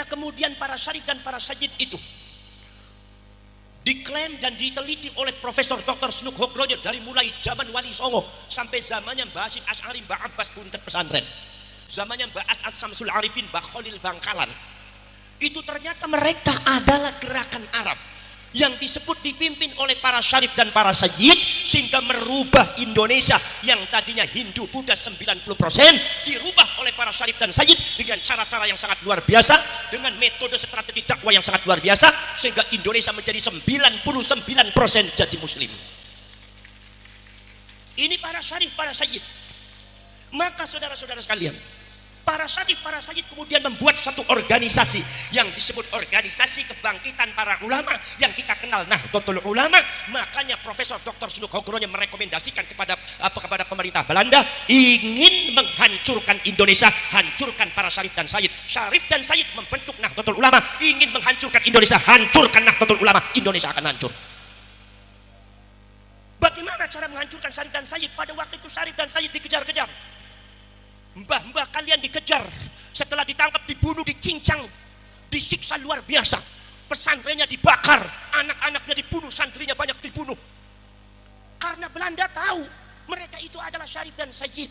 Ketika kemudian para syarif dan para sayyid itu diklaim dan diteliti oleh Profesor Dr. Snuk Hogrojo dari mulai zaman Wali Songo sampai zamannya Mbah Hasyim Asy'ari, Mbah Abbas Buntet Pesantren, zamannya Mbah As'ad Samsul Arifin, Mbah Khalil Bangkalan, itu ternyata mereka adalah gerakan Arab yang disebut dipimpin oleh para syarif dan para sayyid, sehingga merubah Indonesia yang tadinya Hindu Buddha 90% dirubah oleh para syarif dan sayyid dengan cara-cara yang sangat luar biasa, dengan metode strategi dakwah yang sangat luar biasa, sehingga Indonesia menjadi 99% jadi muslim. Ini para syarif, para sayyid. Maka saudara-saudara sekalian, para syarif, para sayyid kemudian membuat satu organisasi yang disebut Organisasi Kebangkitan Para Ulama yang kita kenal Nahdlatul Ulama. Makanya Profesor Dr. Snuk Hogrojo merekomendasikan kepada pemerintah Belanda ingin menghancurkan Indonesia, hancurkan para syarif dan sayyid. Syarif dan sayyid membentuk Nahdlatul Ulama, ingin menghancurkan Indonesia, hancurkan Nahdlatul Ulama, Indonesia akan hancur. Bagaimana cara menghancurkan syarif dan sayyid? Pada waktu itu syarif dan sayyid dikejar-kejar. Mbah-mbah kalian dikejar, setelah ditangkap dibunuh, dicincang, disiksa luar biasa, pesantrennya dibakar, anak-anaknya dibunuh, santrinya banyak dibunuh. Karena Belanda tahu mereka itu adalah syarif dan sayyid.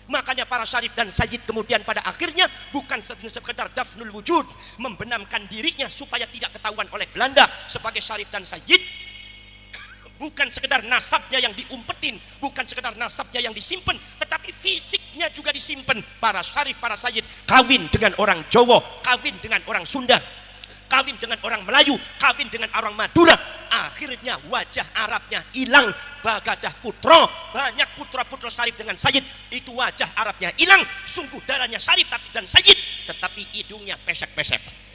Makanya para syarif dan sayyid kemudian pada akhirnya bukan sekedar dafnul wujud, membenamkan dirinya supaya tidak ketahuan oleh Belanda sebagai syarif dan sayyid. Bukan sekedar nasabnya yang diumpetin, bukan sekedar nasabnya yang disimpan, tetapi fisiknya juga disimpan. Para syarif, para sayyid kawin dengan orang Jawa, kawin dengan orang Sunda, kawin dengan orang Melayu, kawin dengan orang Madura. Akhirnya wajah Arabnya hilang, Bagadah Putra, banyak putra-putra syarif dengan sayyid, itu wajah Arabnya hilang. Sungguh darahnya syarif dan sayyid, tetapi hidungnya pesek-pesek.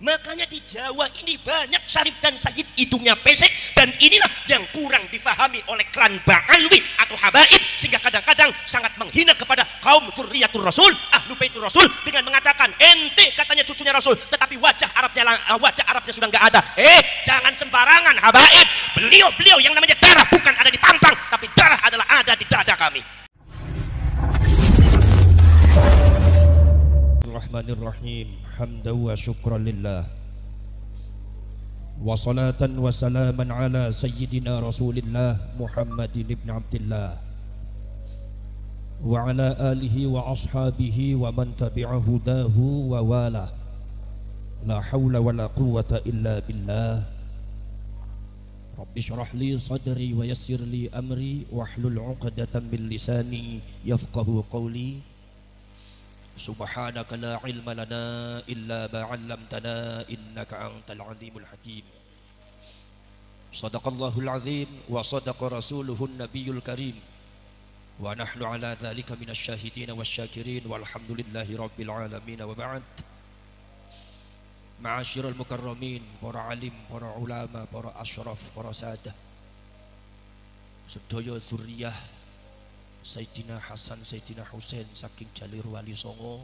Makanya di Jawa ini banyak syarif dan sayyid hidungnya pesek, dan inilah yang kurang difahami oleh klan Ba'alwi atau Habaib, sehingga kadang-kadang sangat menghina kepada kaum dzurriyyatur Rasul, ahlu baitur Rasul, dengan mengatakan ente katanya cucunya Rasul, tetapi wajah Arabnya sudah nggak ada. Jangan sembarangan Habaib, beliau yang namanya darah bukan ada di tampang, tapi darah adalah ada di dada kami. Bismillahirrahmanirrahim. Hamdan wa syukran lillah, wa salatan wa salaman ala sayyidina Rasulillah Muhammadin ibn Abdillah wa ala alihi wa ashabihi wa man tabi'a hudahu wa wala. La hawla wa la quwwata illa billah. Rabbi syrah li sadri wa yassir li amri wahlul 'uqdatam min lisani yafqahu qawli. Subhanaka la ilma lana illa ma 'allamtana innaka antal alimul hakim. Shadaqallahul azim wa sadaqa rasuluhun nabiyul karim, wa nahnu ala dzalika minasy syahidin wasyakirin walhamdulillahi rabbil alamin. Wa ba'd. Ma'asyiral mukarramin, para alim, para ulama, para asyraf, para sadah, sedaya dzurriyyah Sayyidina Hasan, Sayyidina Husain saking Jalir Wali Songo,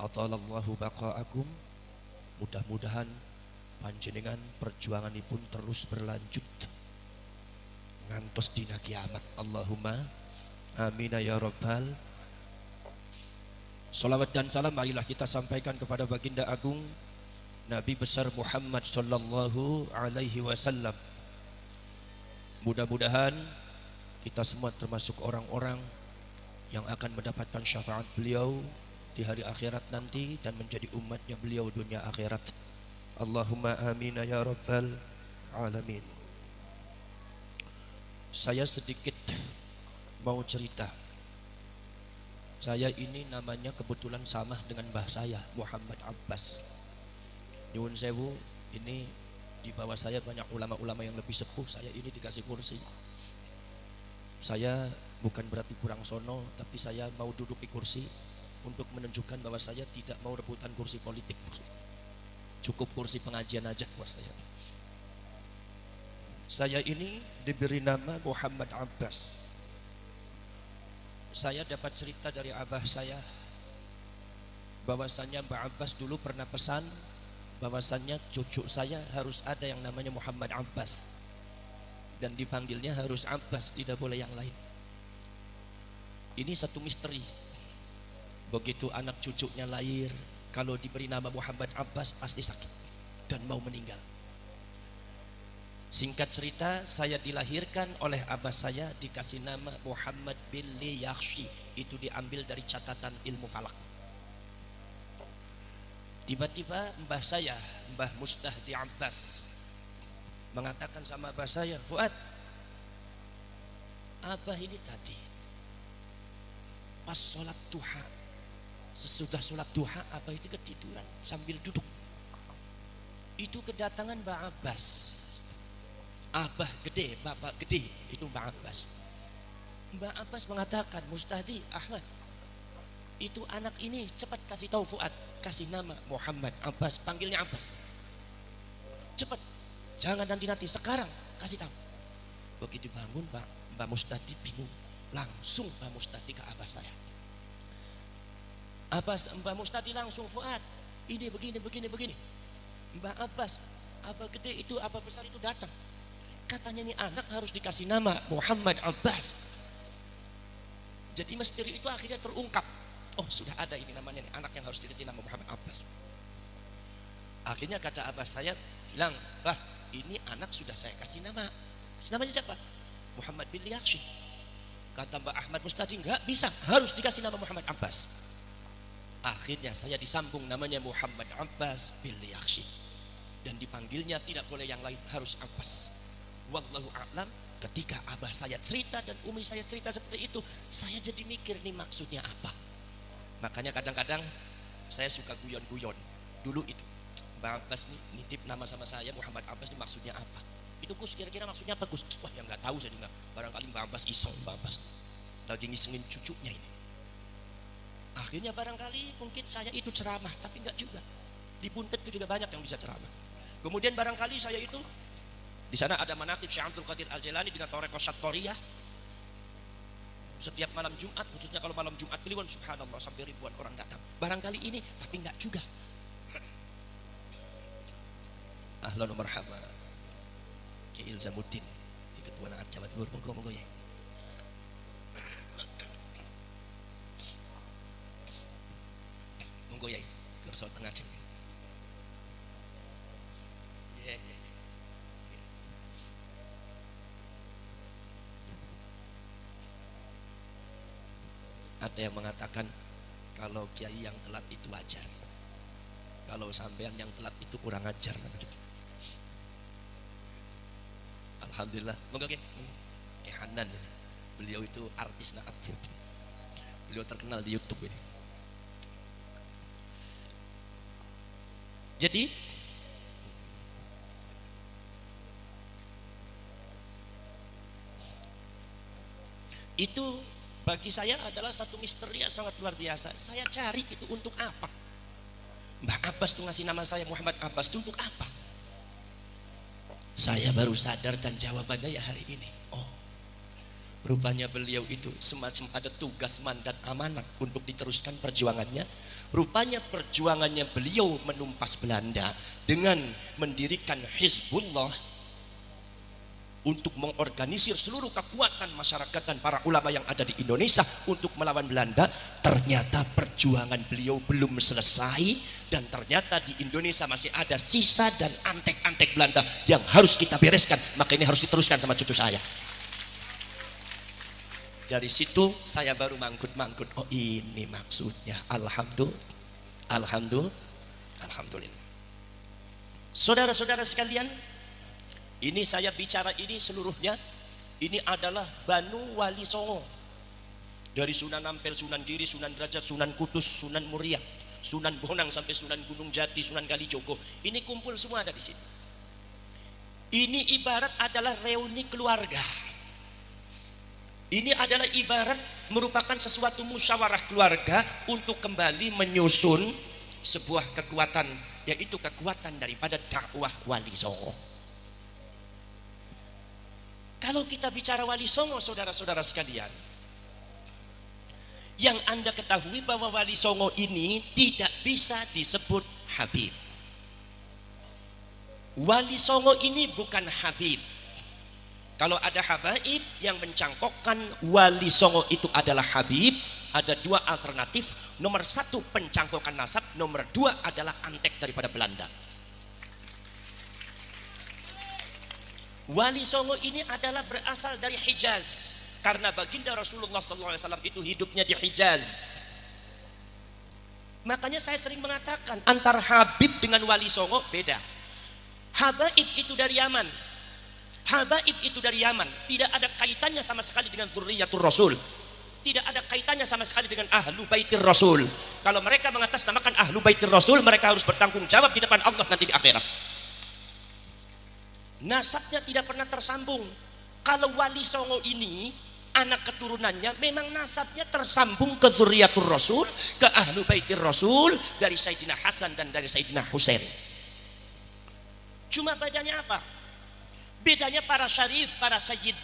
atalallahu baqa'akum. Mudah-mudahan panjenengan perjuanganipun terus berlanjut ngantos dina kiamat. Allahumma amin ya rabbal. Salawat dan salam marilah kita sampaikan kepada baginda agung Nabi besar Muhammad sallallahu alaihi wasallam. Mudah-mudahan kita semua termasuk orang-orang yang akan mendapatkan syafaat beliau di hari akhirat nanti dan menjadi umatnya beliau dunia akhirat. Allahumma amin ya rabbal alamin. Saya sedikit mau cerita. Saya ini namanya kebetulan sama dengan mbah saya, Muhammad Abbas. Nyuwun sewu, ini di bawah saya banyak ulama-ulama yang lebih sepuh, saya ini dikasih kursi. Saya bukan berarti kurang sono, tapi saya mau duduk di kursi untuk menunjukkan bahwa saya tidak mau rebutan kursi politik. Cukup kursi pengajian aja buat saya. Saya ini diberi nama Muhammad Abbas. Saya dapat cerita dari abah saya bahwasannya Mbak Abbas dulu pernah pesan bahwasannya cucu saya harus ada yang namanya Muhammad Abbas, dan dipanggilnya harus Abbas, tidak boleh yang lain. Ini satu misteri. Begitu anak cucunya lahir, kalau diberi nama Muhammad Abbas pasti sakit dan mau meninggal. Singkat cerita, saya dilahirkan oleh abah saya, dikasih nama Muhammad bin Yakhshi. Itu diambil dari catatan ilmu falak. Tiba-tiba mbah saya, Mbah Mustahdi Abbas, mengatakan sama abah saya, Fuad, abah ini tadi pas sholat duha, sesudah sholat duha abah itu ketiduran sambil duduk. Itu kedatangan Mbak Abbas. Abah gede, bapak gede, itu Mbak Abbas. Mbak Abbas mengatakan, Mustahdi Ahmad, itu anak ini cepat kasih tahu Fuad, kasih nama Muhammad Abbas, panggilnya Abbas. Cepat, jangan nanti-nanti, sekarang kasih tahu. Begitu bangun Mbak Mustahdi bingung, langsung Mbak Mustahdi ke abah saya. Mbak Mustahdi langsung, Fuad, ini begini. Mbak Abbas, abah gede itu, abah besar itu datang. Katanya ini anak harus dikasih nama Muhammad Abbas. Jadi misteri itu akhirnya terungkap. Oh, sudah ada ini namanya nih, anak yang harus dikasih nama Muhammad Abbas. Akhirnya kata abah saya bilang, bah, ini anak sudah saya kasih nama. Namanya siapa? Muhammad bin Yakhshi. Kata Mbak Ahmad Mustahdi, enggak bisa, harus dikasih nama Muhammad Abbas. Akhirnya saya disambung namanya Muhammad Abbas bin Yakhshi. Dan dipanggilnya tidak boleh yang lain, harus Abbas. Wallahu a'lam. Ketika abah saya cerita dan umi saya cerita seperti itu, saya jadi mikir nih maksudnya apa. Makanya kadang-kadang saya suka guyon-guyon. Dulu itu Mbak Abbas nih nitip nama sama saya Muhammad Abbas, ini maksudnya apa? Itu Gus, kira-kira maksudnya apa Gus? Wah, yang nggak tahu saya juga. Barangkali Mbak Abbas iseng, Mbak Abbas lagi ngisengin cucunya ini. Akhirnya barangkali mungkin saya itu ceramah, tapi enggak juga. Di Buntet itu juga banyak yang bisa ceramah. Kemudian barangkali saya itu di sana ada manaqib Syekh Abdul Qadir Al-Jailani dengan Thariqah Syattoriyah. Setiap malam Jumat, khususnya kalau malam Jumat Kliwon, subhanallah sampai ribuan orang datang. Barangkali ini, tapi enggak juga. Ahlan wa marhaba. Ki Ilzamuddin, Ketua Naat Jawa Timur, monggo ya. Monggo ya, ke Jawa Tengah aja. Ya. Ada yang mengatakan kalau kiai yang telat itu wajar, kalau sampean yang telat itu kurang ajar. Alhamdulillah, monggo Ki Hanan, beliau itu artis naat, beliau terkenal di YouTube ini. Jadi itu bagi saya adalah satu misteri yang sangat luar biasa. Saya cari itu untuk apa? Mbak Abbas tuh ngasih nama saya Muhammad Abbas itu untuk apa? Saya baru sadar dan jawabannya ya hari ini. Oh, rupanya beliau itu semacam ada tugas mandat amanat untuk diteruskan perjuangannya. Rupanya perjuangannya beliau menumpas Belanda dengan mendirikan Hizbullah untuk mengorganisir seluruh kekuatan masyarakat dan para ulama yang ada di Indonesia untuk melawan Belanda. Ternyata perjuangan beliau belum selesai, dan ternyata di Indonesia masih ada sisa dan antek-antek Belanda yang harus kita bereskan. Maka ini harus diteruskan sama cucu saya. Dari situ saya baru mangkut-mangkut, oh ini maksudnya. Alhamdulillah. Saudara-saudara sekalian, ini saya bicara ini seluruhnya, ini adalah Banu Wali Songo. Dari Sunan Ampel, Sunan Giri, Sunan Derajat, Sunan Kudus, Sunan Muria, Sunan Bonang sampai Sunan Gunung Jati, Sunan Kalijogo. Ini kumpul semua ada di sini. Ini ibarat adalah reuni keluarga. Ini adalah ibarat merupakan sesuatu musyawarah keluarga untuk kembali menyusun sebuah kekuatan, yaitu kekuatan daripada dakwah Wali Songo. Kalau kita bicara Wali Songo, saudara-saudara sekalian, yang Anda ketahui bahwa Wali Songo ini tidak bisa disebut Habib. Wali Songo ini bukan Habib. Kalau ada habaib yang mencangkokkan Wali Songo itu adalah Habib, ada dua alternatif. Nomor satu pencangkokan nasab, nomor dua adalah antek daripada Belanda. Wali Songo ini adalah berasal dari Hijaz, karena baginda Rasulullah SAW itu hidupnya di Hijaz. Makanya saya sering mengatakan antara Habib dengan Wali Songo beda. Habaib itu dari Yaman. Habaib itu dari Yaman, tidak ada kaitannya sama sekali dengan Dzurriyyatur Rasul. Tidak ada kaitannya sama sekali dengan Ahlu Baitir Rasul. Kalau mereka mengatasnamakan Ahlu Baitir Rasul, mereka harus bertanggung jawab di depan Allah nanti di akhirat. Nasabnya tidak pernah tersambung. Kalau Wali Songo ini, anak keturunannya memang nasabnya tersambung ke Dzurriyyatur Rasul, ke Ahlu Baitir Rasul, dari Sayyidina Hasan dan dari Sayyidina Husain. Cuma bedanya apa? Bedanya para syarif, para sayyid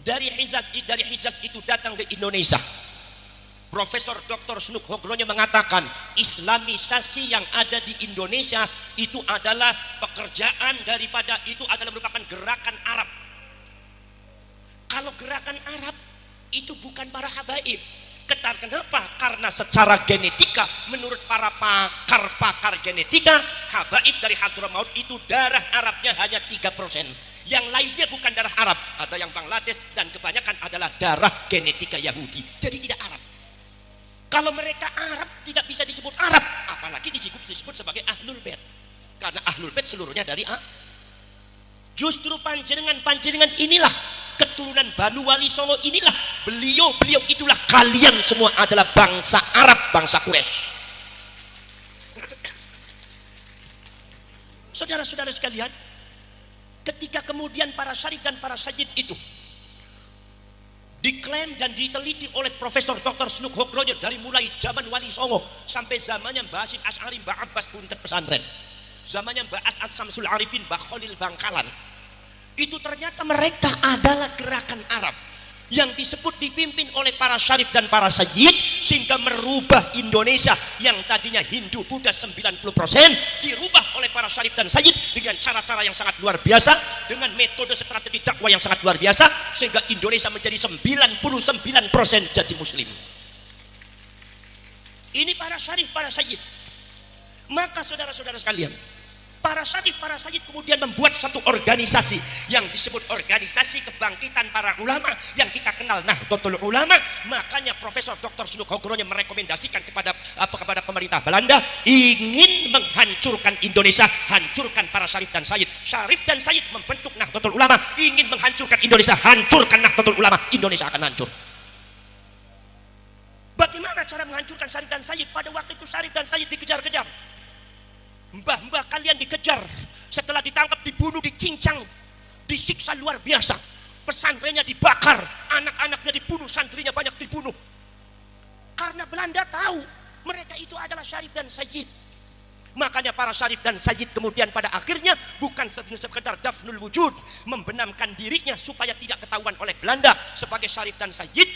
dari Hijaz itu datang ke Indonesia. Profesor Dr. Snuk Hogronyo mengatakan Islamisasi yang ada di Indonesia itu adalah pekerjaan daripada, itu adalah merupakan gerakan Arab. Kalau gerakan Arab itu bukan para habaib. Kenapa? Karena secara genetika menurut para pakar genetika, habaib dari Hadramaut itu darah Arabnya hanya 3%. Yang lainnya bukan darah Arab, ada yang Bangladesh dan kebanyakan adalah darah genetika Yahudi. Jadi tidak Arab. Kalau mereka Arab tidak bisa disebut Arab, apalagi disebut sebagai Ahlul Bait. Karena Ahlul Bait seluruhnya dari A. Justru panjenengan inilah keturunan Banu Wali Songo, inilah beliau itulah kalian semua adalah bangsa Arab, bangsa Quraisy. Saudara-saudara sekalian, ketika kemudian para syarif dan para sayyid itu diklaim dan diteliti oleh Profesor Dr. Snuk Hogronyo dari mulai zaman Wali Songo sampai zamannya Mbah Hasyim Asy'ari, Mbah Abbas Buntet Pesantren, zamannya Mbah As'ad Samsul Arifin, Mbah Khalil Bangkalan, itu ternyata mereka adalah gerakan Arab yang dipimpin oleh para syarif dan para sayyid, sehingga merubah Indonesia yang tadinya Hindu Buddha 90% dirubah oleh para syarif dan sayyid dengan cara-cara yang sangat luar biasa, dengan metode strategi dakwah yang sangat luar biasa, sehingga Indonesia menjadi 99% jadi muslim. Ini para syarif, para sayyid. Maka saudara-saudara sekalian, para syarif, para sayyid kemudian membuat satu organisasi yang disebut Organisasi Kebangkitan Para Ulama yang kita kenal Nahdlatul Ulama. Makanya Profesor Dr. Snuk Hogronyo merekomendasikan kepada pemerintah Belanda ingin menghancurkan Indonesia, hancurkan para syarif dan sayyid. Syarif dan sayyid membentuk Nahdlatul Ulama, ingin menghancurkan Indonesia, hancurkan Nahdlatul Ulama, Indonesia akan hancur. Bagaimana cara menghancurkan syarif dan sayyid? Pada waktu itu syarif dan sayyid dikejar-kejar. Mbah-mbah kalian dikejar, setelah ditangkap, dibunuh, dicincang, disiksa luar biasa. Pesantrennya dibakar, anak-anaknya dibunuh, santrinya banyak dibunuh. Karena Belanda tahu mereka itu adalah syarif dan sayyid. Makanya para syarif dan sayyid kemudian pada akhirnya bukan sekedar dafnul wujud, membenamkan dirinya supaya tidak ketahuan oleh Belanda sebagai syarif dan sayyid.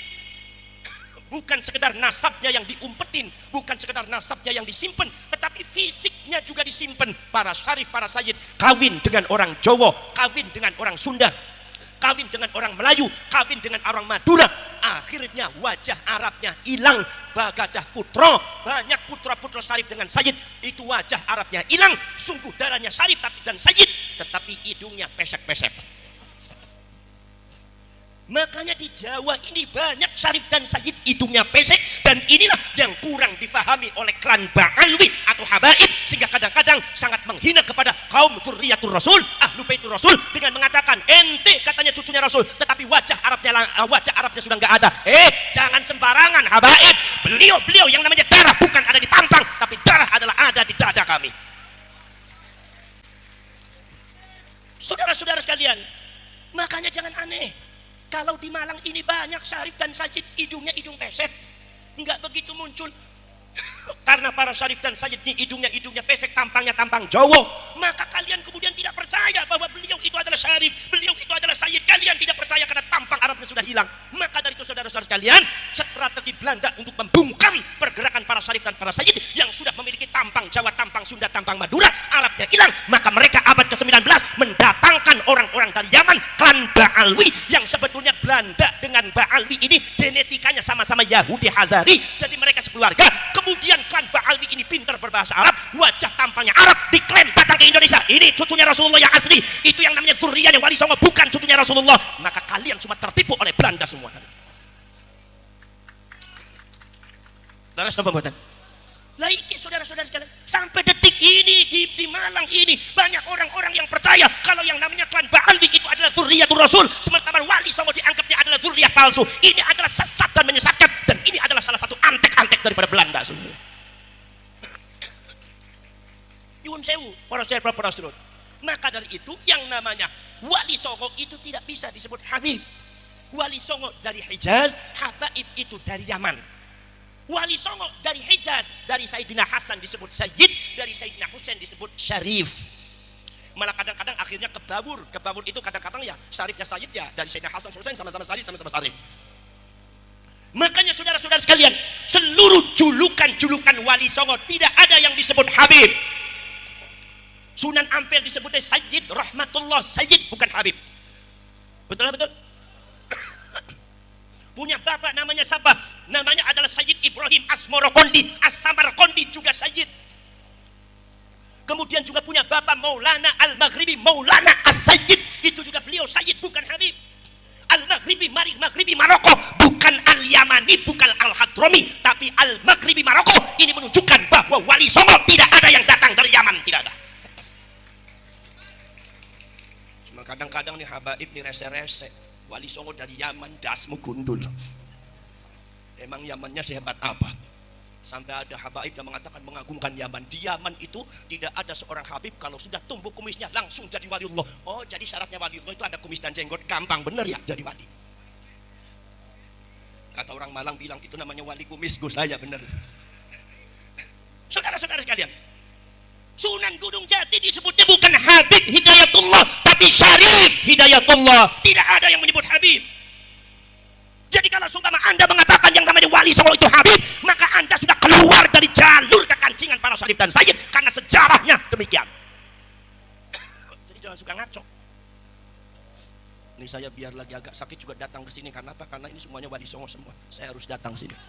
Bukan sekedar nasabnya yang diumpetin, bukan sekedar nasabnya yang disimpan, tetapi fisiknya juga disimpan. Para syarif, para sayyid kawin dengan orang Jawa, kawin dengan orang Sunda, kawin dengan orang Melayu, kawin dengan orang Madura. Akhirnya wajah Arabnya hilang. Bagadah putra, banyak putra-putra syarif dengan sayyid, itu wajah Arabnya hilang. Sungguh darahnya syarif dan sayyid, tetapi hidungnya pesek-pesek. Makanya di Jawa ini banyak syarif dan sayyid hidungnya pesek, dan inilah yang kurang difahami oleh klan Ba'alwi atau habaib, sehingga kadang-kadang sangat menghina kepada kaum Dzurriyyatur Rasul, Ahlu Baitur Rasul, dengan mengatakan ente katanya cucunya Rasul, tetapi wajah Arabnya sudah nggak ada. Jangan sembarangan habaib. Beliau yang namanya darah bukan ada di tampang, tapi darah adalah ada di dada kami. Saudara-saudara sekalian, makanya jangan aneh kalau di Malang ini banyak syarif dan sayyid hidungnya hidung pesek. Enggak begitu muncul. Karena para syarif dan sayyid ini hidungnya pesek, tampangnya tampang Jawa. Maka kalian kemudian tidak percaya bahwa beliau itu adalah syarif, beliau itu adalah sayyid. Kalian tidak percaya karena tampang Arabnya sudah hilang. Maka dari itu saudara-saudara sekalian, strategi Belanda untuk membungkam pergerakan para syarif dan para sayyid yang sudah memiliki tampang Jawa, tampang Sunda, tampang Madura, Arabnya hilang. Maka mereka abad ke-19 mendatangkan orang-orang dari Yaman, klan Ba'alwi, yang sebetulnya namanya Belanda dengan Ba'alwi ini genetikanya sama-sama Yahudi Hazari, jadi mereka sekeluarga. Kemudian klan Ba'alwi ini pintar berbahasa Arab, wajah tampangnya Arab, diklaim datang ke Indonesia, ini cucunya Rasulullah yang asli. Itu yang namanya zuriyahnya Wali Songo, bukan cucunya Rasulullah. Maka kalian cuma tertipu oleh Belanda semua. Laras pembuatan. Laiki saudara-saudara sekalian, sampai detik ini di Malang ini banyak orang-orang yang percaya kalau yang namanya klan Ba'alwi itu adalah zuriyatul Rasul, sementara Wali Songo dianggap dia adalah zuriyah palsu. Ini adalah sesat dan menyesatkan, dan ini adalah salah satu antek-antek daripada Belanda. Yun sewu, para saudara. Maka dari itu yang namanya Wali Songo itu tidak bisa disebut Habib. Wali Songo dari Hijaz, Habaib itu dari Yaman. Wali Songo dari Hijaz, dari Sayyidina Hasan disebut Sayyid, dari Sayyidina Husain disebut Syarif. Malah kadang-kadang akhirnya kebabur itu kadang-kadang ya Syarifnya Sayyid ya, dari Sayyidina Hasan Husain sama-sama Syarif, sama-sama Syarif. Makanya saudara-saudara sekalian, seluruh julukan Wali Songo tidak ada yang disebut Habib. Sunan Ampel disebutnya Sayyid Rahmatullah, Sayyid bukan Habib. Betul? Punya bapak namanya siapa? Namanya adalah Sayyid Ibrahim Asmorokondi, As-Samarkondi juga Sayyid. Kemudian juga punya bapak Maulana Al-Maghribi, Maulana As-Sayyid, itu juga beliau Sayyid bukan Habib. Al-Maghribi Maroko, bukan Al-Yamani, bukan Al-Hadrami, tapi Al-Maghribi Maroko. Ini menunjukkan bahwa Wali Songo tidak ada yang datang dari Yaman, tidak ada. Cuma kadang-kadang nih habaib nih rese-rese. Wali Songo dari Yaman, dasmu gundul. Emang Yamannya sehebat apa? Sampai ada habaib yang mengatakan mengagungkan Yaman. Di Yaman itu tidak ada seorang habib kalau sudah tumbuh kumisnya langsung jadi waliullah. Oh, jadi syaratnya waliullah itu ada kumis dan jenggot. Gampang bener ya jadi wali. Kata orang Malang bilang itu namanya wali kumis, Gus. Saya bener. Saudara-saudara sekalian, Sunan Gunung Jati disebutnya bukan Habib Hidayatullah, tapi Syarif Hidayatullah. Tidak ada yang menyebut Habib. Jadi kalau seumpama Anda mengatakan yang namanya Wali Songo itu Habib, maka Anda sudah keluar dari jalur kekancingan para Syarif dan Sayyid, karena sejarahnya demikian. Jadi jangan suka ngaco. Ini saya biar lagi agak sakit juga datang ke sini, karena apa? Karena ini semuanya Wali Songo semua. Saya harus datang sini.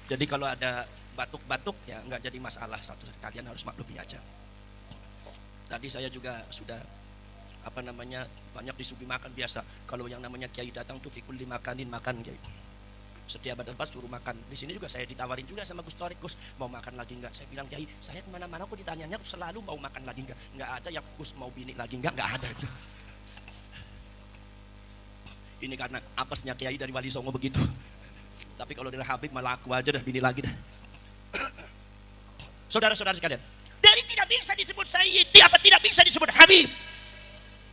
Jadi kalau ada batuk-batuk ya nggak jadi masalah, kalian harus maklumi aja. Tadi saya juga sudah banyak disuguhi makan biasa. Kalau yang namanya kiai datang tuh fikul dimakanin makan kiai. Setiap ada pas suruh makan. Di sini juga saya ditawarin juga sama Gus Torik, Gus mau makan lagi nggak? Saya bilang kiai, saya kemana-mana kok ditanyanya selalu mau makan lagi nggak ada yang Gus mau bini lagi nggak ada itu. Ini karena apesnya kiai dari Wali Songo begitu. Tapi kalau dari Habib malah aku aja dah bini lagi dah. Saudara-saudara sekalian, dari tidak bisa disebut Sayyid, tidak bisa disebut Habib.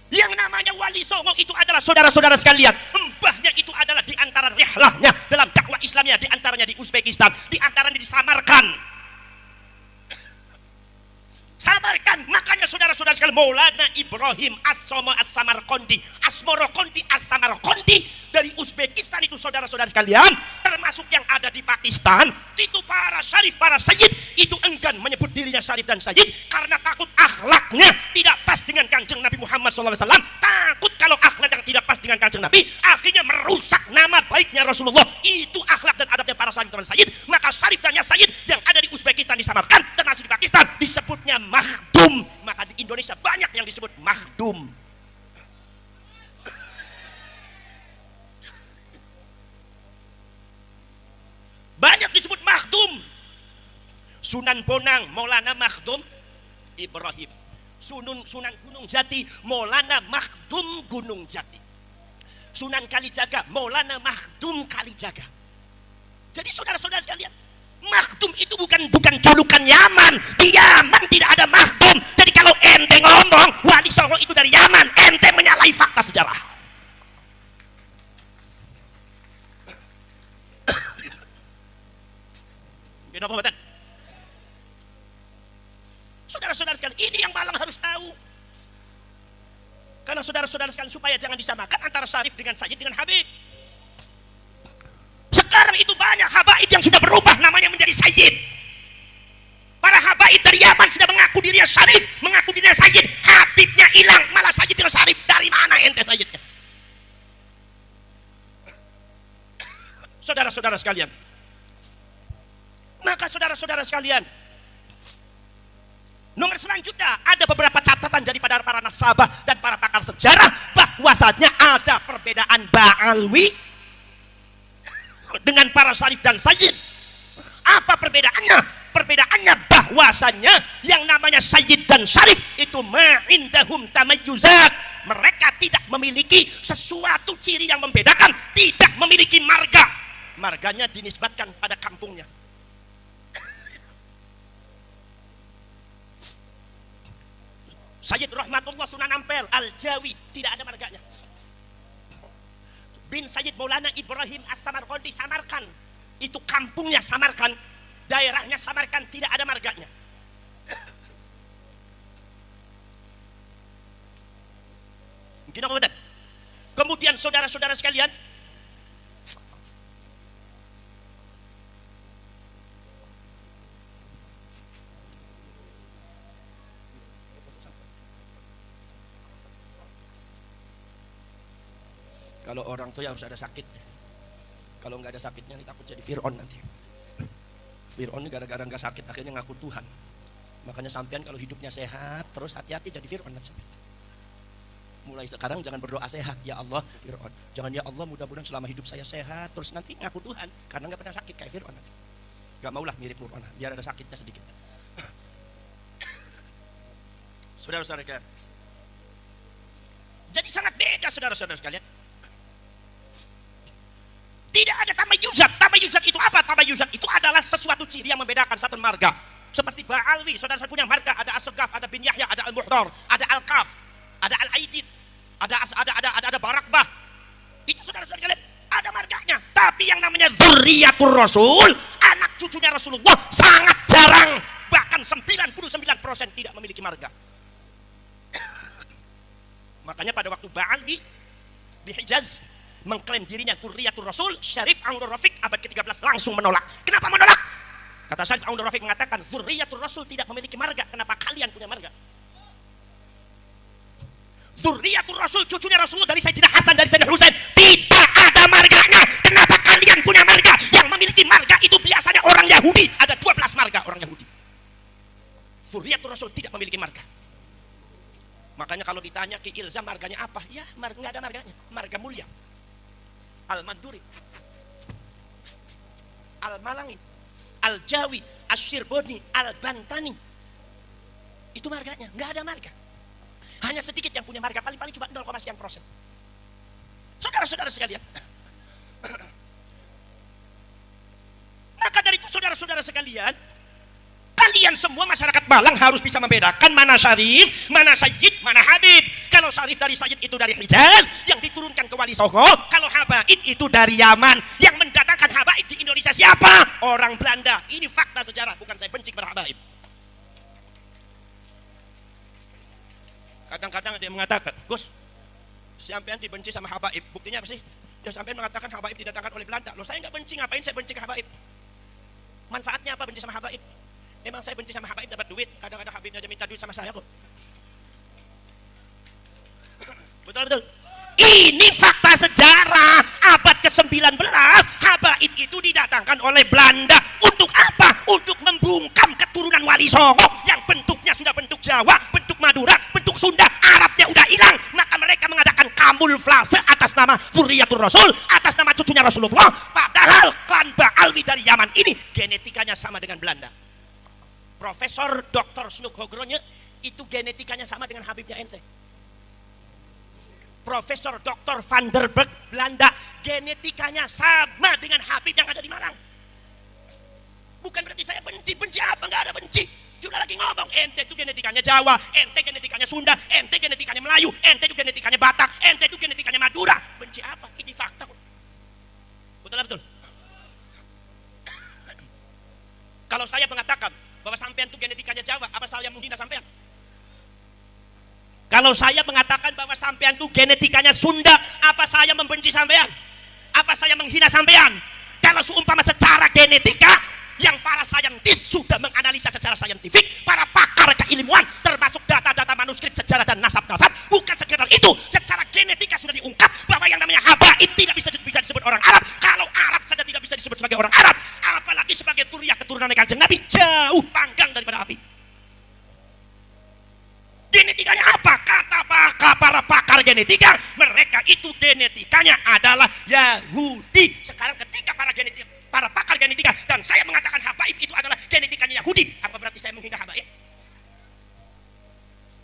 Yang namanya Wali Songo itu adalah saudara-saudara sekalian, mbahnya itu adalah di antara rihlahnya dalam dakwah Islamnya, di antaranya di Uzbekistan, di antaranya di Samarkand, makanya saudara-saudara sekalian, Maulana Ibrahim As-Samarkondi, As-Samarkondi dari Uzbekistan itu saudara-saudara sekalian, termasuk yang ada di Pakistan, itu para syarif, para sayyid itu enggan menyebut dirinya syarif dan sayyid karena takut akhlaknya tidak pas dengan Kanjeng Nabi Muhammad SAW. Takut kalau akhlak yang tidak pas dengan Kanjeng Nabi akhirnya merusak nama baiknya Rasulullah. Itu akhlak dan adabnya para syarif dan sayyid. Maka syarif dan sayyid yang ada di Uzbekistan, di Samarkand, termasuk di Pakistan disebutnya makhdum. Maka di Indonesia banyak yang disebut makhdum. Banyak disebut makhdum. Sunan Bonang Maulana Makhdum Ibrahim, Sunan Gunung Jati Maulana Makhdum Gunung Jati, Sunan Kalijaga Maulana Makhdum Kalijaga. Jadi saudara-saudara sekalian, makhdum itu bukan julukan Yaman. Di Yaman tidak ada makhdum. Jadi kalau ente ngomong Wali Songo itu dari Yaman, ente menyalahi fakta sejarah. Kenapa bapak? Saudara-saudara sekalian, ini yang Malang harus tahu. Karena saudara-saudara sekalian, supaya jangan disamakan antara syarif dengan sayyid dengan habib. Sekarang itu banyak habaib yang sudah berubah namanya menjadi sayyid. Para habaib dari Yaman sudah mengaku dirinya syarif, mengaku dirinya sayyid. Habibnya hilang, malah sayyid dengan syarif. Dari mana ente sayyidnya? saudara-saudara sekalian. Maka saudara-saudara sekalian, nomor selanjutnya ada beberapa catatan daripada para nasabah dan para pakar sejarah bahwasanya ada perbedaan Ba'alwi dengan para syarif dan sayyid. Apa perbedaannya? Perbedaannya bahwasanya yang namanya sayyid dan syarif itu ma'indahum tamayyuzat. Mereka tidak memiliki sesuatu ciri yang membedakan, tidak memiliki marga. Marganya dinisbatkan pada kampungnya. Sayyid Rahmatullah Sunan Ampel Al-Jawi tidak ada marganya. Bin Sayyid Maulana Ibrahim As-Samarqandi Samarkand, itu kampungnya Samarkand, daerahnya Samarkand, tidak ada marganya. Mungkin apa betul? Kemudian saudara-saudara sekalian, kalau orang tuh ya harus ada sakit. Kalau nggak ada sakitnya nih takut jadi Fir'aun nanti. Fir'aun ini gara-gara nggak sakit akhirnya ngaku Tuhan. Makanya sampean kalau hidupnya sehat terus hati-hati jadi Fir'aun nanti. Mulai sekarang jangan berdoa sehat, ya Allah Fir'aun. Jangan ya Allah mudah-mudahan selama hidup saya sehat terus nanti ngaku Tuhan karena nggak pernah sakit kayak Fir'aun nanti. Gak maulah mirip Fir'aun, biar ada sakitnya sedikit. Saudara-saudara, jadi sangat beda saudara-saudara sekalian. Tidak ada tamayyuzat. Tamayyuzat itu apa? Tamayyuzat itu adalah sesuatu ciri yang membedakan satu marga. Seperti Ba'alwi, saudara saya punya marga, ada As-Sagaf, ada Bin Yahya, ada Al-Muhdar, ada Al-Kaf, ada Al-Aidid, ada Barakbah. Itu saudara-saudara sekalian ada marganya. Tapi yang namanya dzurriyyatur Rasul, anak cucunya Rasulullah sangat jarang. Bahkan 99% tidak memiliki marga. Makanya pada waktu Ba'alwi di Hijaz mengklaim dirinya dzurriyyatur Rasul, Syarif Aunur Rafiq abad ke-13 langsung menolak. Kenapa menolak? Kata Syarif Aunur Rafiq mengatakan dzurriyyatur Rasul tidak memiliki marga. Kenapa kalian punya marga? Dzurriyyatur Rasul, cucunya Rasulullah dari Sayyidina Hasan, dari Sayyidina Husain, tidak ada marganya. Kenapa kalian punya marga? Yang memiliki marga itu biasanya orang Yahudi. Ada 12 marga orang Yahudi. Dzurriyyatur Rasul tidak memiliki marga. Makanya kalau ditanya Ki Ilzam marganya apa? Ya, nggak ada marganya. Marga mulia. Al-Manduri, Al-Malangi, Al-Jawi, Asy-Syirboni, Al-Bantani. Itu marganya, nggak ada marga. Hanya sedikit yang punya marga, paling-paling cuma 0,sekian%. Saudara-saudara sekalian. Maka dari itu saudara-saudara sekalian, kalian semua masyarakat Malang harus bisa membedakan mana syarif, mana sayyid, mana habib. Kalau syarif dari sayyid itu dari Hijaz, yang diturunkan ke Wali Songo. Kalau habaib itu dari Yaman. Yang mendatangkan habaib di Indonesia siapa? Orang Belanda. Ini fakta sejarah, bukan saya benci kepada habaib. Kadang-kadang ada yang mengatakan, Gus, sampean dibenci sama habaib. Buktinya apa sih? Ya sampean mengatakan habaib didatangkan oleh Belanda. Loh saya nggak benci, ngapain saya benci ke habaib? Manfaatnya apa benci sama habaib? Emang saya benci sama habaib dapat duit? Kadang-kadang habibnya aja minta duit sama saya kok. Betul-betul. Ini fakta sejarah. Abad ke-19 habaib itu didatangkan oleh Belanda. Untuk apa? Untuk membungkam keturunan Wali Songo yang bentuknya sudah bentuk Jawa, bentuk Madura, bentuk Sunda. Arabnya udah hilang. Maka mereka mengadakan kamuflase atas nama dzurriyyatur Rasul, atas nama cucunya Rasulullah. Padahal klan Ba'alwi dari Yaman ini genetikanya sama dengan Belanda. Profesor Dr. Snoek Hogronya itu genetikanya sama dengan habibnya ente. Profesor Dr. Van der Berg Belanda genetikanya sama dengan habib yang ada di Malang. Bukan berarti saya benci apa, nggak ada benci. Sudah lagi ngomong, ente itu genetikanya Jawa, ente genetikanya Sunda, ente genetikanya Melayu, ente itu genetikanya Batak, ente itu genetikanya Madura. Benci apa? Ini fakta. Betul. Kalau saya mengatakan bahwa sampean itu genetikanya Jawa, apa saya menghina sampean? Kalau saya mengatakan bahwa sampean itu genetikanya Sunda, apa saya membenci sampean? Apa saya menghina sampean? Kalau seumpama secara genetika yang para saintis sudah menganalisa secara saintifik, para pakar keilmuan termasuk data-data manuskrip sejarah dan nasab-nasab, bukan sekedar itu, secara genetika sudah diungkap bahwa yang namanya habaib tidak bisa disebut orang Arab. Kalau Arab saja tidak bisa disebut sebagai orang Arab, apalagi sebagai zuriyah keturunan Kanjeng Nabi, jauh panggang daripada api. Genetikanya apa? Kata para pakar genetika, mereka itu genetikanya adalah Yahudi. Sekarang ketika para pakar genetika dan saya mengatakan habaib itu adalah genetikanya Yahudi, apa berarti saya menghina habaib?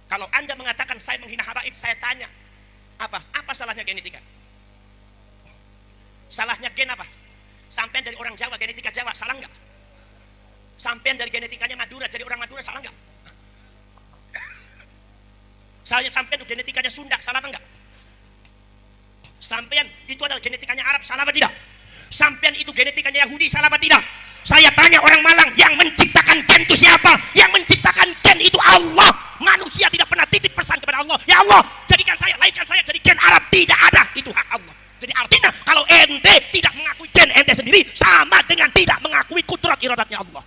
Kalau Anda mengatakan saya menghina habaib, saya tanya, apa salahnya genetika? Salahnya gen apa? Sampean dari orang Jawa, genetika Jawa, salah nggak? Sampean dari genetikanya Madura, jadi orang Madura, salah nggak? Saya sampean itu genetikanya Sunda, salah apa enggak? Sampean itu adalah genetikanya Arab, salah apa tidak? Sampean itu genetikanya Yahudi, salah apa tidak? Saya tanya orang Malang, yang menciptakan gen itu siapa? Yang menciptakan gen itu Allah. Manusia tidak pernah titip pesan kepada Allah, ya Allah, jadikan saya, lahirkan saya jadi gen Arab. Tidak ada, itu hak Allah. Jadi artinya kalau ente tidak mengakui gen ente sendiri, sama dengan tidak mengakui kudrat iradatnya Allah.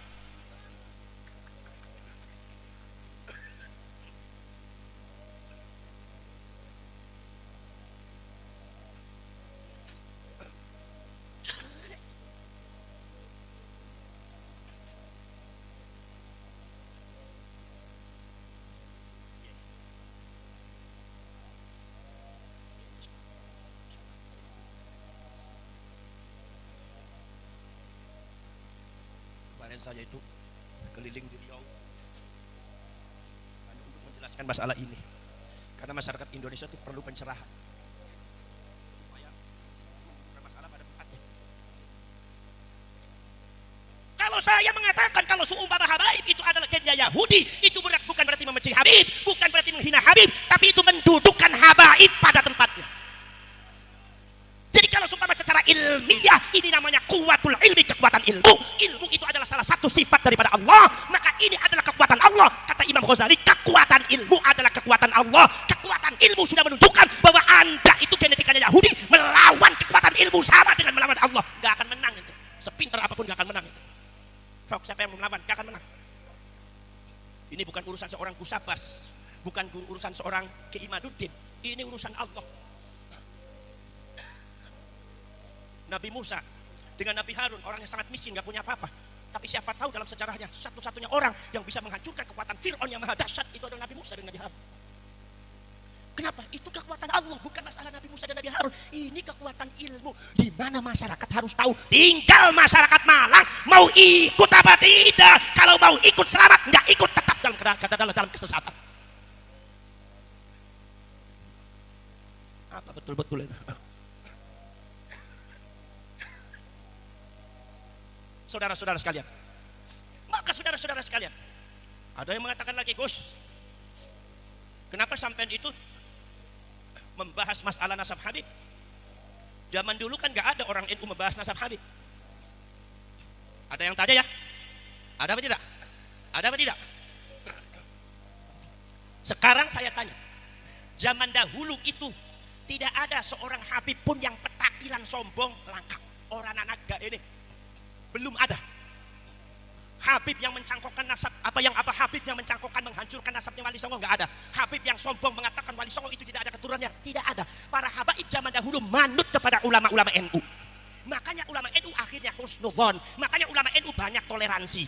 Saya itu keliling di Riau untuk menjelaskan masalah ini, karena masyarakat Indonesia itu perlu pencerahan supaya masalah pada tempatnya. Kalau saya mengatakan kalau seumpama habaib itu adalah gennya Yahudi, itu bukan berarti membenci Habib, bukan berarti menghina Habib, tapi itu mendudukkan habaib pada tempatnya. Jadi kalau seumpama secara ilmiah ini namanya kuwatul ilmi, kekuatan ilmu. Ilmu itu adalah salah satu sifat daripada Allah, maka ini adalah kekuatan Allah. Kata Imam Ghazali, kekuatan ilmu adalah kekuatan Allah. Kekuatan ilmu sudah menunjukkan bahwa Anda itu genetikanya Yahudi, melawan kekuatan ilmu sama dengan melawan Allah. Gak akan menang itu. Sepintar apapun gak akan menang itu. Sok, siapa yang mau melawan? Gak akan menang. Ini bukan urusan seorang Kusabas, bukan urusan seorang Kiai Imaduddin. Ini urusan Allah. Nabi Musa dengan Nabi Harun, orang yang sangat miskin, gak punya apa-apa, tapi siapa tahu dalam sejarahnya satu-satunya orang yang bisa menghancurkan kekuatan Fir'aun yang maha dahsyat itu adalah Nabi Musa dan Nabi Harun. Kenapa? Itu kekuatan Allah, bukan masalah Nabi Musa dan Nabi Harun. Ini kekuatan ilmu, di mana masyarakat harus tahu. Tinggal masyarakat Malang mau ikut apa tidak. Kalau mau ikut selamat, nggak ikut tetap dalam kesesatan. Apa betul-betul itu? Saudara-saudara sekalian, maka saudara-saudara sekalian, ada yang mengatakan lagi, Gus, kenapa sampean itu membahas masalah nasab Habib? Zaman dulu kan gak ada orang NU membahas nasab Habib. Ada yang tanya ya? Ada apa tidak? Ada apa tidak? Sekarang saya tanya, zaman dahulu itu tidak ada seorang Habib pun yang petakilan sombong langka. Orang anak gak ini belum ada Habib yang mencangkokkan nasab, Habib yang mencangkokkan menghancurkan nasabnya Wali Songo, nggak ada. Habib yang sombong mengatakan Wali Songo itu tidak ada keturunannya, tidak ada. Para habaib zaman dahulu manut kepada ulama-ulama NU. Makanya ulama NU akhirnya husnudzon, makanya ulama NU banyak toleransi.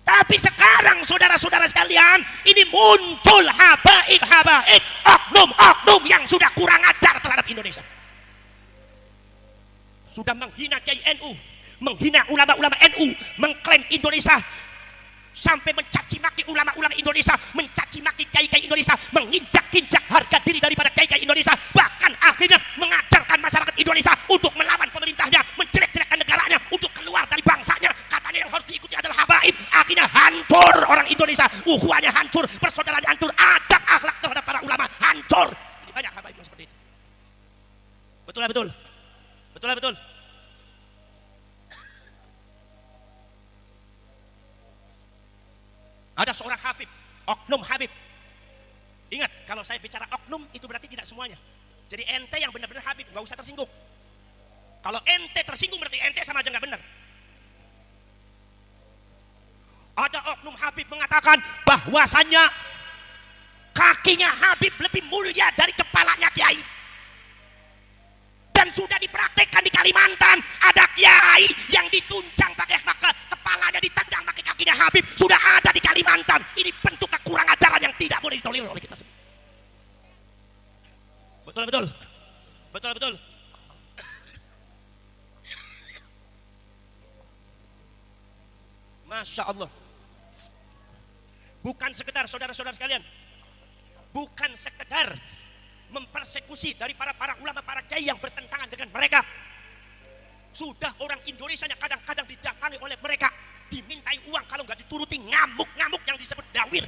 Tapi sekarang saudara-saudara sekalian, ini muncul habaib, oknum yang sudah kurang ajar terhadap Indonesia. Sudah menghina Kiai NU, menghina ulama-ulama NU, mengklaim Indonesia, sampai mencaci maki ulama-ulama Indonesia, mencaci maki kiai-kiai Indonesia, menginjak-injak harga diri daripada kiai-kiai Indonesia, bahkan akhirnya mengajarkan masyarakat Indonesia untuk melawan pemerintahnya, menjelek-jelekkan negaranya, untuk keluar dari bangsanya. Katanya yang harus diikuti adalah habaib. Akhirnya hancur orang Indonesia, ukhuwahnya hancur, persaudaraannya hancur, adab akhlak terhadap para ulama hancur. Ini banyak habaib yang seperti itu. Betul lah, betul. Betul lah, betul. Ada seorang Habib, oknum Habib. Ingat, kalau saya bicara oknum itu berarti tidak semuanya. Jadi ente yang benar-benar Habib, nggak usah tersinggung. Kalau ente tersinggung berarti ente sama aja nggak benar. Ada oknum Habib mengatakan bahwasannya kakinya Habib lebih mulia dari kepalanya Kiai. Dan dan sudah dipraktekkan di Kalimantan. Ada kiai yang ditunjang pakai kepalanya ditendang pakai kakinya Habib, sudah ada di Kalimantan. Ini bentuk kekurang ajaran yang tidak boleh ditolerir oleh kita semua. Betul. Masya Allah. Bukan sekedar saudara-saudara sekalian, bukan sekedar mempersekusi dari para ulama, para kiai yang bertentangan dengan mereka. Sudah orang Indonesia yang kadang-kadang didatangi oleh mereka, dimintai uang, kalau nggak dituruti ngamuk-ngamuk yang disebut dawir,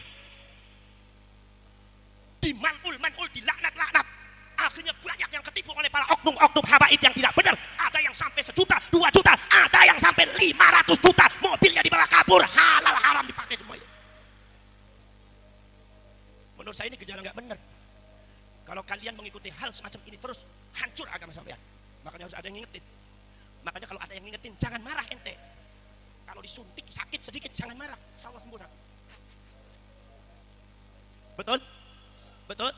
dimanul, dilaknat-laknat. Akhirnya banyak yang ketipu oleh para oknum-oknum habaib yang tidak benar. Ada yang sampai 1 juta, 2 juta, ada yang sampai 500 juta. Mobilnya dibawa kabur, halal haram dipakai semuanya. Menurut saya ini gejala nggak benar. Kalau kalian mengikuti hal semacam ini terus, hancur agama sampean. Makanya harus ada yang ngingetin. Makanya kalau ada yang ngingetin, jangan marah ente. Kalau disuntik sakit sedikit, jangan marah. Insya Allah sembuh. Betul.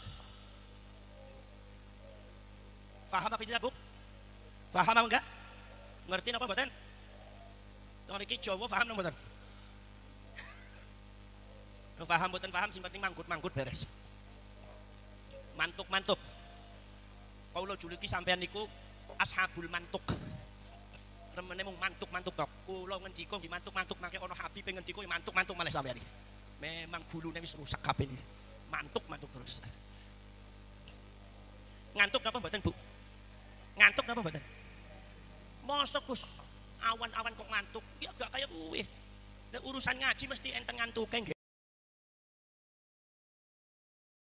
Faham apa tidak, Bu? Faham apa enggak? Ngerti apa mboten? Tong iki Jawa paham mboten? Paham mboten paham sing penting manggut beres. Mantuk. Kula juluki sampean niku ashabul mantuk. Remene mung mantuk tok. Kula ngendika nggih mantuk mangke ana Habib ngendika mantuk malih sampean iki. Memang gulune wis rusak kabeh iki. Mantuk terus. Ngantuk napa mboten, Bu? Ngantuk napa mboten? Mosok Gus, awan-awan kok ngantuk? Ya gak kayak kuwi. Nek urusan ngaji mesti enten ngantuke nggih.